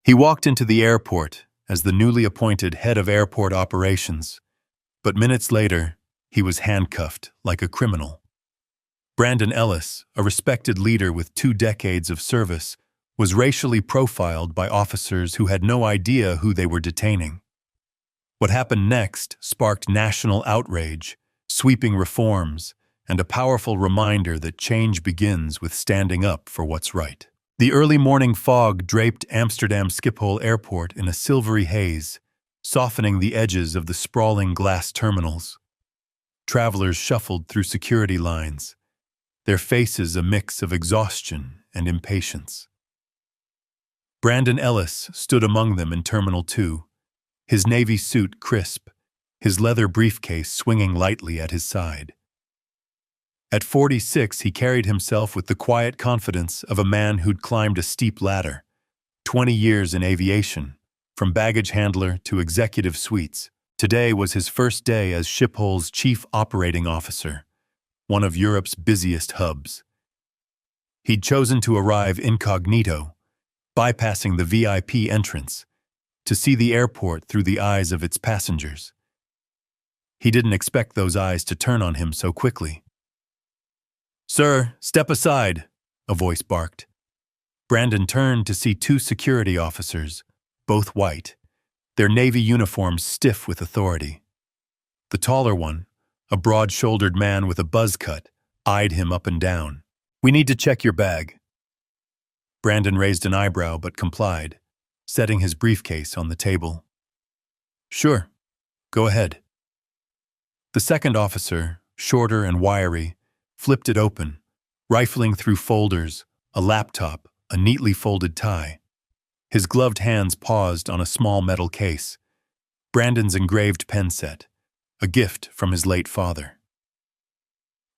He walked into the airport as the newly appointed head of airport operations, but minutes later, he was handcuffed like a criminal. Brandon Ellis, a respected leader with 2 decades of service, was racially profiled by officers who had no idea who they were detaining. What happened next sparked national outrage, sweeping reforms, and a powerful reminder that change begins with standing up for what's right. The early morning fog draped Amsterdam Schiphol Airport in a silvery haze, softening the edges of the sprawling glass terminals. Travelers shuffled through security lines, their faces a mix of exhaustion and impatience. Brandon Ellis stood among them in Terminal 2, his navy suit crisp, his leather briefcase swinging lightly at his side. At 46, he carried himself with the quiet confidence of a man who'd climbed a steep ladder. 20 years in aviation, from baggage handler to executive suites. Today was his first day as Schiphol's chief operating officer, one of Europe's busiest hubs. He'd chosen to arrive incognito, bypassing the VIP entrance, to see the airport through the eyes of its passengers. He didn't expect those eyes to turn on him so quickly. "Sir, step aside," a voice barked. Brandon turned to see 2 security officers, both white, their navy uniforms stiff with authority. The taller one, a broad-shouldered man with a buzz cut, eyed him up and down. "We need to check your bag." Brandon raised an eyebrow but complied, setting his briefcase on the table. "Sure, go ahead." The second officer, shorter and wiry, flipped it open, rifling through folders, a laptop, a neatly folded tie. His gloved hands paused on a small metal case, Brandon's engraved pen set, a gift from his late father.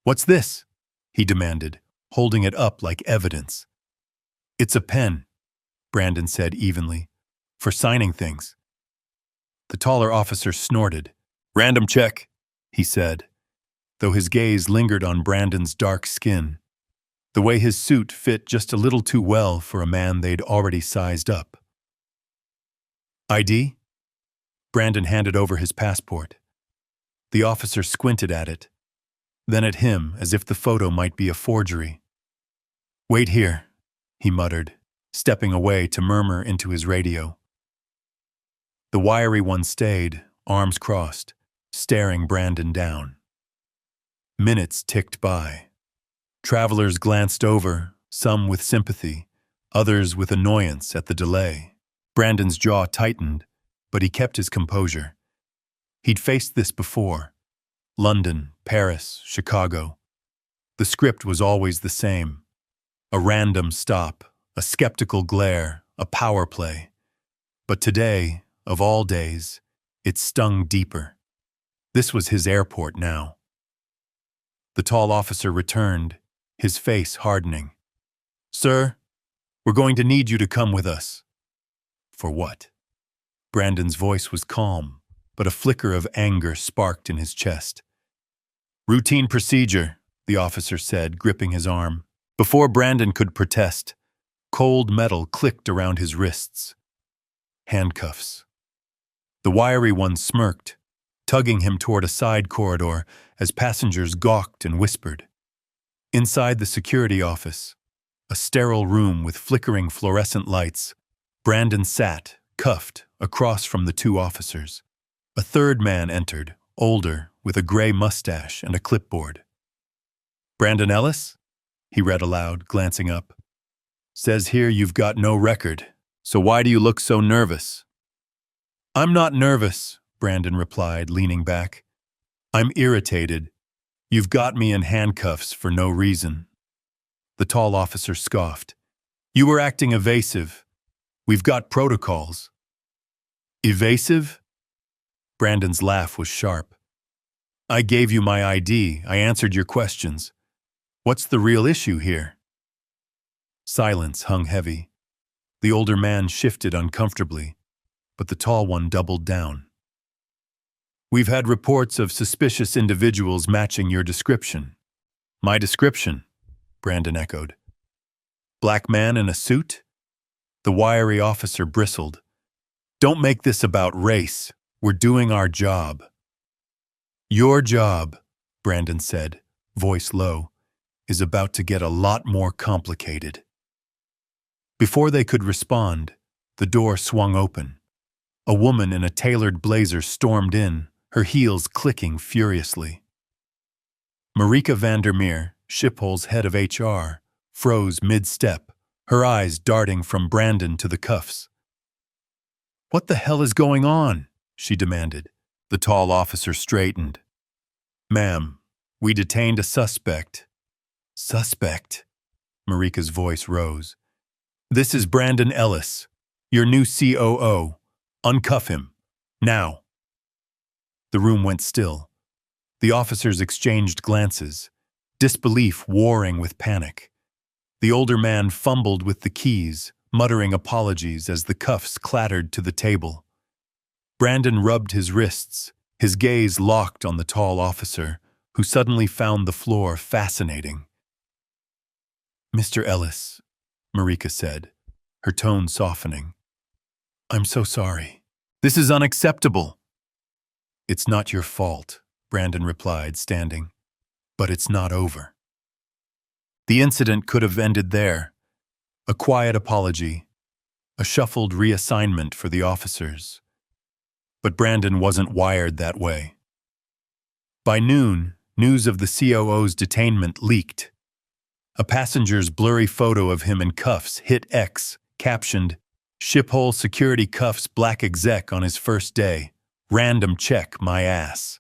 "What's this?" he demanded, holding it up like evidence. "It's a pen," Brandon said evenly, "for signing things." The taller officer snorted. "Random check," he said, though his gaze lingered on Brandon's dark skin, the way his suit fit just a little too well for a man they'd already sized up. "ID?" Brandon handed over his passport. The officer squinted at it, then at him as if the photo might be a forgery. "Wait here," he muttered, stepping away to murmur into his radio. The wiry one stayed, arms crossed, staring Brandon down. Minutes ticked by. Travelers glanced over, some with sympathy, others with annoyance at the delay. Brandon's jaw tightened, but he kept his composure. He'd faced this before. London, Paris, Chicago. The script was always the same. A random stop, a skeptical glare, a power play. But today, of all days, it stung deeper. This was his airport now. The tall officer returned, his face hardening. "Sir, we're going to need you to come with us." "For what?" Brandon's voice was calm, but a flicker of anger sparked in his chest. "Routine procedure," the officer said, gripping his arm. Before Brandon could protest, cold metal clicked around his wrists. Handcuffs. The wiry one smirked, tugging him toward a side corridor as passengers gawked and whispered. Inside the security office, a sterile room with flickering fluorescent lights, Brandon sat, cuffed, across from the 2 officers. A third man entered, older, with a gray mustache and a clipboard. "Brandon Ellis?" he read aloud, glancing up. "Says here you've got no record, so why do you look so nervous?" "I'm not nervous," Brandon replied, leaning back. "I'm irritated. You've got me in handcuffs for no reason." The tall officer scoffed. "You were acting evasive. We've got protocols." "Evasive?" Brandon's laugh was sharp. "I gave you my ID. I answered your questions. What's the real issue here?" Silence hung heavy. The older man shifted uncomfortably, but the tall one doubled down. "We've had reports of suspicious individuals matching your description." "My description?" Brandon echoed. "Black man in a suit?" The wiry officer bristled. "Don't make this about race. We're doing our job." "Your job," Brandon said, voice low, "is about to get a lot more complicated." Before they could respond, the door swung open. A woman in a tailored blazer stormed in, her heels clicking furiously. Marika Vandermeer, Schiphol's head of HR, froze mid-step, her eyes darting from Brandon to the cuffs. "What the hell is going on?" she demanded. The tall officer straightened. "Ma'am, we detained a suspect." "Suspect?" Marika's voice rose. "This is Brandon Ellis, your new COO. Uncuff him. Now." The room went still. The officers exchanged glances, disbelief warring with panic. The older man fumbled with the keys, muttering apologies as the cuffs clattered to the table. Brandon rubbed his wrists, his gaze locked on the tall officer, who suddenly found the floor fascinating. "Mr. Ellis," Marika said, her tone softening. "I'm so sorry. This is unacceptable." "It's not your fault," Brandon replied, standing. "But it's not over." The incident could have ended there. A quiet apology, a shuffled reassignment for the officers. But Brandon wasn't wired that way. By noon, news of the COO's detainment leaked. A passenger's blurry photo of him in cuffs hit X, captioned, "Schiphol security cuffs black exec on his first day. Random check, my ass."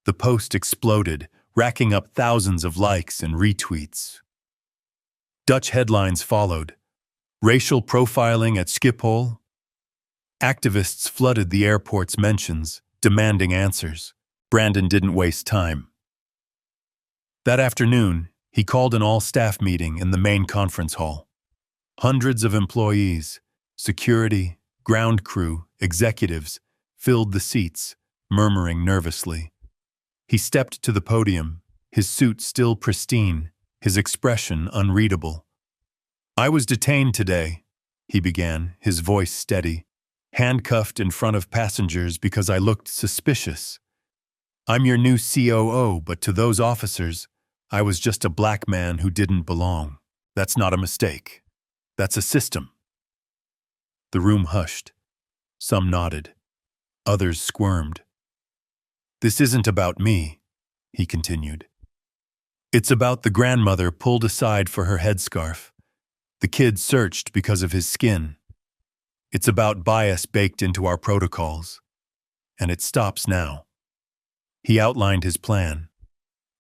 The post exploded, racking up thousands of likes and retweets. Dutch headlines followed. Racial profiling at Schiphol? Activists flooded the airport's mentions, demanding answers. Brandon didn't waste time. That afternoon, he called an all-staff meeting in the main conference hall. Hundreds of employees, security, ground crew, executives, filled the seats, murmuring nervously. He stepped to the podium, his suit still pristine, his expression unreadable. "I was detained today," he began, his voice steady, "handcuffed in front of passengers because I looked suspicious. I'm your new COO, but to those officers, I was just a black man who didn't belong. That's not a mistake. That's a system." The room hushed. Some nodded. Others squirmed. "This isn't about me," he continued. "It's about the grandmother pulled aside for her headscarf. The kid searched because of his skin. It's about bias baked into our protocols. And it stops now." He outlined his plan.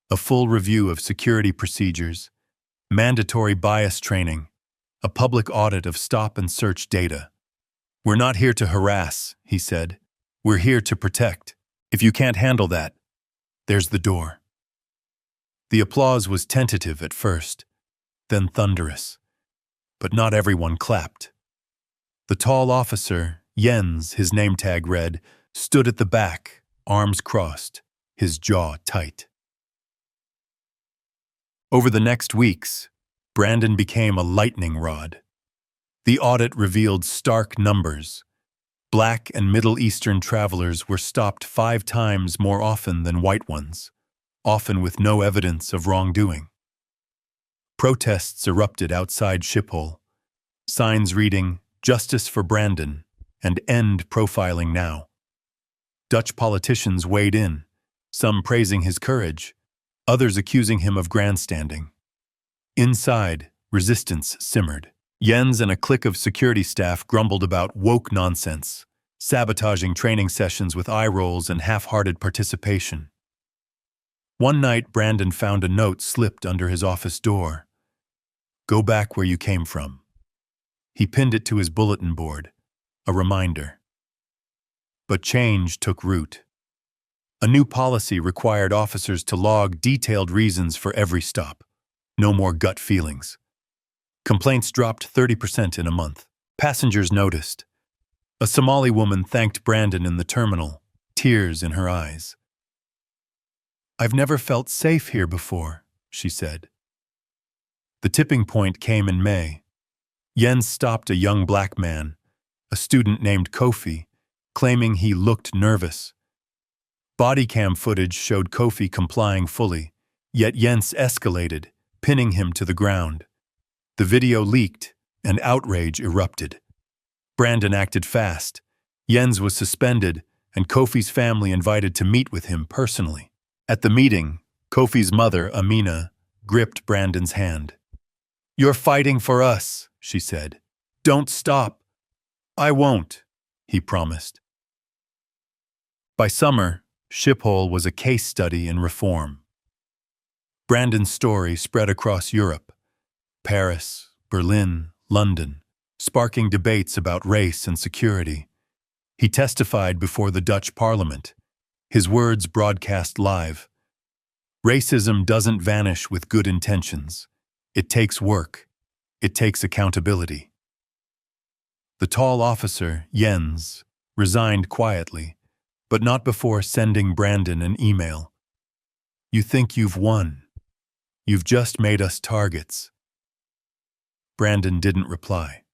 A full review of security procedures, mandatory bias training, a public audit of stop and search data. "We're not here to harass," he said. "We're here to protect. If you can't handle that, there's the door." The applause was tentative at first, then thunderous. But not everyone clapped. The tall officer, Jens, his name tag read, stood at the back, arms crossed, his jaw tight. Over the next weeks, Brandon became a lightning rod. The audit revealed stark numbers. Black and Middle Eastern travelers were stopped 5 times more often than white ones, often with no evidence of wrongdoing. Protests erupted outside Schiphol, signs reading, "Justice for Brandon" and "End profiling now." Dutch politicians weighed in, some praising his courage, others accusing him of grandstanding. Inside, resistance simmered. Jens and a clique of security staff grumbled about woke nonsense, sabotaging training sessions with eye rolls and half-hearted participation. One night, Brandon found a note slipped under his office door. "Go back where you came from." He pinned it to his bulletin board, a reminder. But change took root. A new policy required officers to log detailed reasons for every stop. No more gut feelings. Complaints dropped 30% in a month. Passengers noticed. A Somali woman thanked Brandon in the terminal, tears in her eyes. "I've never felt safe here before," she said. The tipping point came in May. Jens stopped a young black man, a student named Kofi, claiming he looked nervous. Body cam footage showed Kofi complying fully, yet Jens escalated, pinning him to the ground. The video leaked, and outrage erupted. Brandon acted fast. Jens was suspended, and Kofi's family invited to meet with him personally. At the meeting, Kofi's mother, Amina, gripped Brandon's hand. "You're fighting for us," she said. "Don't stop." "I won't," he promised. By summer, Schiphol was a case study in reform. Brandon's story spread across Europe, Paris, Berlin, London, sparking debates about race and security. He testified before the Dutch Parliament, his words broadcast live. Racism doesn't vanish with good intentions. It takes work. It takes accountability. The tall officer, Jens, resigned quietly, but not before sending Brandon an email. "You think you've won. You've just made us targets." Brandon didn't reply.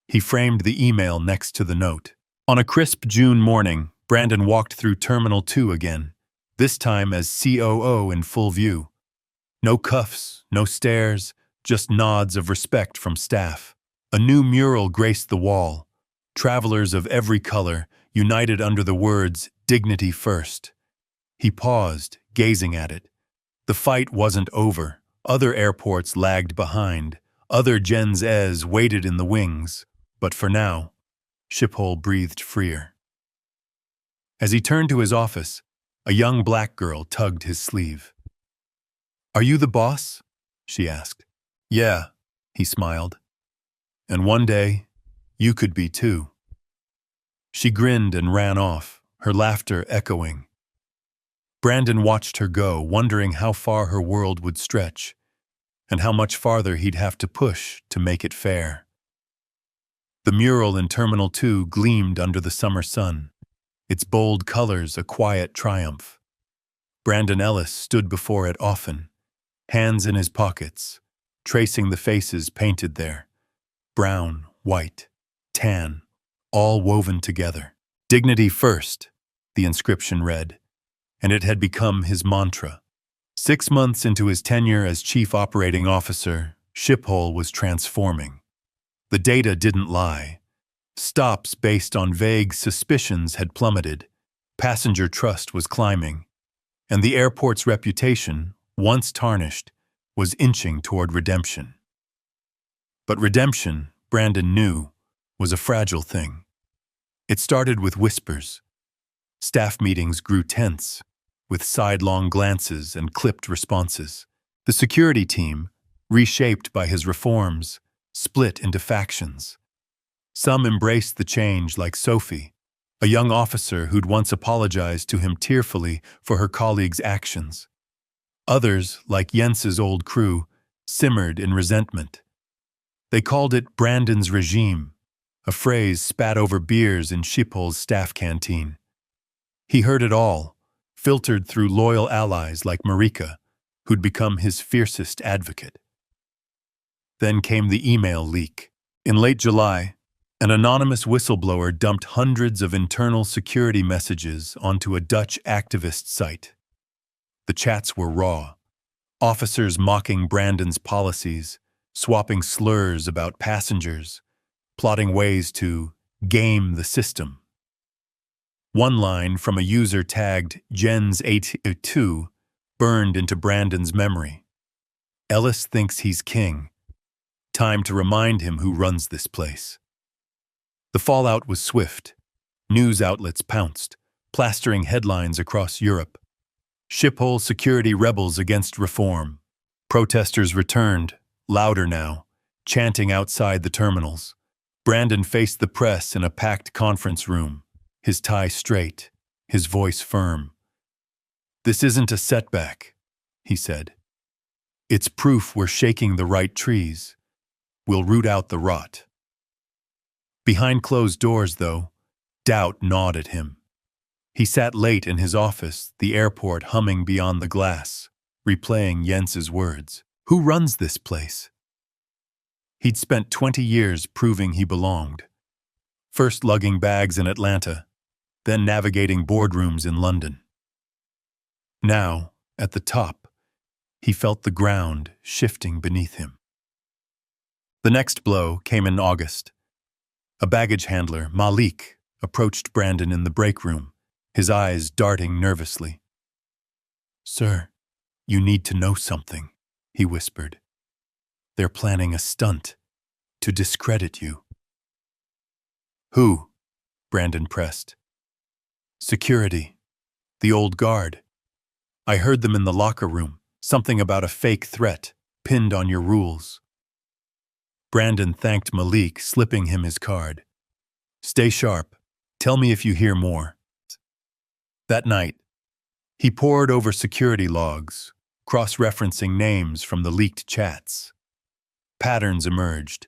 He framed the email next to the note. On a crisp June morning, Brandon walked through Terminal 2 again, this time as COO in full view. No cuffs, no stares, just nods of respect from staff. A new mural graced the wall. Travelers of every color, united under the words, "Dignity First." He paused, gazing at it. The fight wasn't over. Other airports lagged behind. Other Gen Zs waited in the wings. But for now, Schiphol breathed freer. As he turned to his office, a young black girl tugged his sleeve. "Are you the boss?" she asked. "Yeah," he smiled. "And one day, you could be too." She grinned and ran off, her laughter echoing. Brandon watched her go, wondering how far her world would stretch, and how much farther he'd have to push to make it fair. The mural in Terminal 2 gleamed under the summer sun, its bold colors a quiet triumph. Brandon Ellis stood before it often, hands in his pockets, tracing the faces painted there. Brown, white, tan, all woven together. "Dignity first," the inscription read, and it had become his mantra. 6 months into his tenure as Chief Operating Officer, Schiphol was transforming. The data didn't lie. Stops based on vague suspicions had plummeted, passenger trust was climbing, and the airport's reputation, once tarnished, was inching toward redemption. But redemption, Brandon knew, was a fragile thing. It started with whispers. Staff meetings grew tense, with sidelong glances and clipped responses. The security team, reshaped by his reforms, split into factions. Some embraced the change like Sophie, a young officer who'd once apologized to him tearfully for her colleagues' actions. Others, like Jens's old crew, simmered in resentment. They called it Brandon's regime, a phrase spat over beers in Schiphol's staff canteen. He heard it all, filtered through loyal allies like Marika, who'd become his fiercest advocate. Then came the email leak. In late July, an anonymous whistleblower dumped hundreds of internal security messages onto a Dutch activist site. The chats were raw. Officers mocking Brandon's policies, swapping slurs about passengers, plotting ways to game the system. One line from a user tagged Gens82 burned into Brandon's memory. "Ellis thinks he's king. Time to remind him who runs this place." The fallout was swift. News outlets pounced, plastering headlines across Europe. Schiphol security rebels against reform. Protesters returned, louder now, chanting outside the terminals. Brandon faced the press in a packed conference room, his tie straight, his voice firm. "This isn't a setback," he said. "It's proof we're shaking the right trees. We'll root out the rot." Behind closed doors, though, doubt gnawed at him. He sat late in his office, the airport humming beyond the glass, replaying Jens's words. "Who runs this place?" He'd spent 20 years proving he belonged. First lugging bags in Atlanta, then navigating boardrooms in London. Now, at the top, he felt the ground shifting beneath him. The next blow came in August. A baggage handler, Malik, approached Brandon in the break room, his eyes darting nervously. "Sir, you need to know something," he whispered. "They're planning a stunt to discredit you." "Who?" Brandon pressed. "Security. The old guard. I heard them in the locker room, something about a fake threat pinned on your rules." Brandon thanked Malik, slipping him his card. "Stay sharp. Tell me if you hear more." That night, he pored over security logs, cross-referencing names from the leaked chats. Patterns emerged.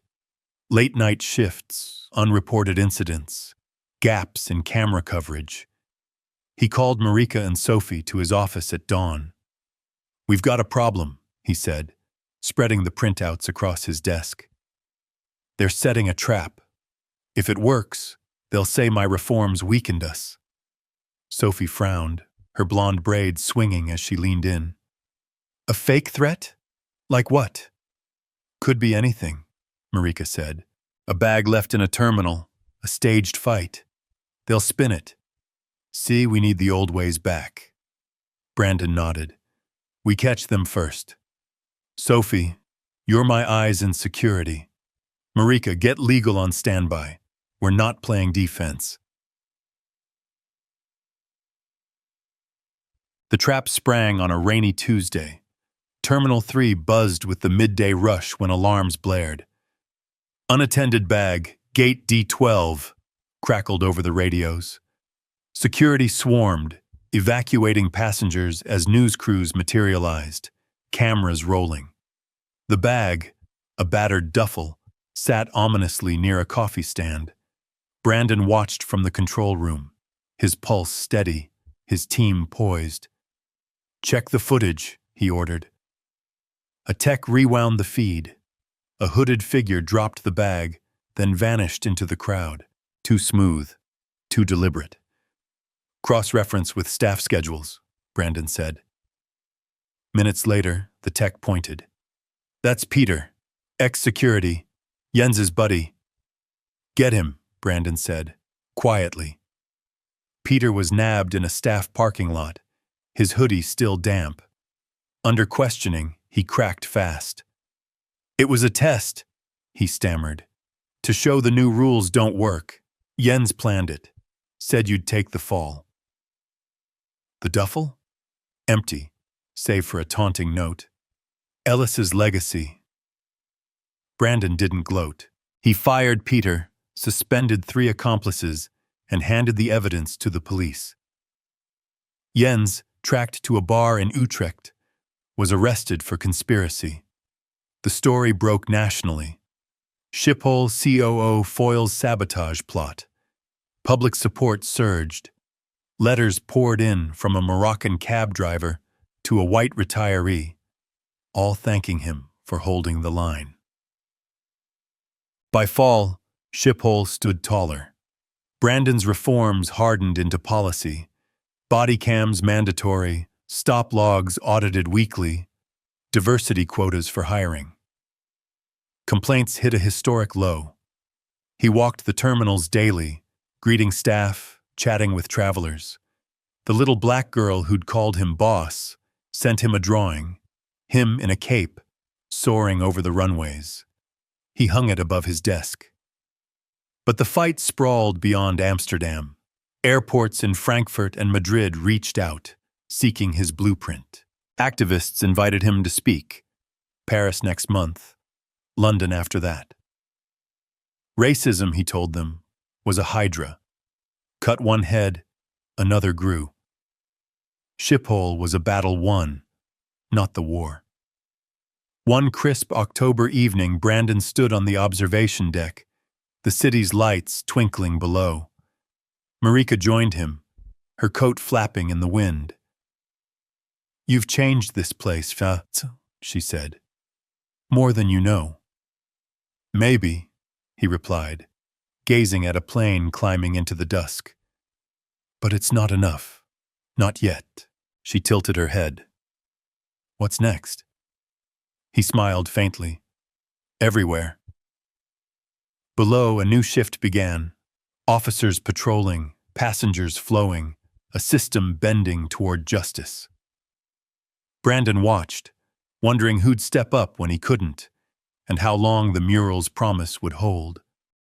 Late-night shifts, unreported incidents, gaps in camera coverage. He called Marika and Sophie to his office at dawn. "We've got a problem," he said, spreading the printouts across his desk. "They're setting a trap. If it works, they'll say my reforms weakened us." Sophie frowned, her blonde braids swinging as she leaned in. "A fake threat? Like what?" "Could be anything," Marika said. "A bag left in a terminal, a staged fight. They'll spin it. See, we need the old ways back." Brandon nodded. "We catch them first. Sophie, you're my eyes in security. Marika, get legal on standby. We're not playing defense." The trap sprang on a rainy Tuesday. Terminal 3 buzzed with the midday rush when alarms blared. "Unattended bag, gate D12, crackled over the radios. Security swarmed, evacuating passengers as news crews materialized, cameras rolling. The bag, a battered duffel, sat ominously near a coffee stand. Brandon watched from the control room, his pulse steady, his team poised. "Check the footage," he ordered. A tech rewound the feed. A hooded figure dropped the bag, then vanished into the crowd. Too smooth, too deliberate. "Cross-reference with staff schedules," Brandon said. Minutes later, the tech pointed. "That's Peter, ex-security, Jens's buddy." "Get him," Brandon said, quietly. Peter was nabbed in a staff parking lot, his hoodie still damp. Under questioning, he cracked fast. "It was a test," he stammered. "To show the new rules don't work. Jens planned it. Said you'd take the fall." The duffel? Empty, save for a taunting note. "Ellis's legacy." Brandon didn't gloat. He fired Peter, suspended 3 accomplices, and handed the evidence to the police. Jens, tracked to a bar in Utrecht, was arrested for conspiracy. The story broke nationally. Schiphol COO foils sabotage plot. Public support surged. Letters poured in from a Moroccan cab driver to a white retiree, all thanking him for holding the line. By fall, Schiphol stood taller. Brandon's reforms hardened into policy. Body cams mandatory, stop logs audited weekly, diversity quotas for hiring. Complaints hit a historic low. He walked the terminals daily, greeting staff, chatting with travelers. The little black girl who'd called him boss sent him a drawing, him in a cape, soaring over the runways. He hung it above his desk. But the fight sprawled beyond Amsterdam. Airports in Frankfurt and Madrid reached out, seeking his blueprint. Activists invited him to speak. Paris next month, London after that. Racism, he told them, was a hydra. Cut one head, another grew. Schiphol was a battle won, not the war. One crisp October evening, Brandon stood on the observation deck, the city's lights twinkling below. Marika joined him, her coat flapping in the wind. "You've changed this place, she said. "More than you know." Maybe, he replied, gazing at a plane climbing into the dusk. But it's not enough. Not yet. She tilted her head. What's next? He smiled faintly. Everywhere. Below, a new shift began. Officers patrolling, passengers flowing, a system bending toward justice. Brandon watched, wondering who'd step up when he couldn't, and how long the mural's promise would hold.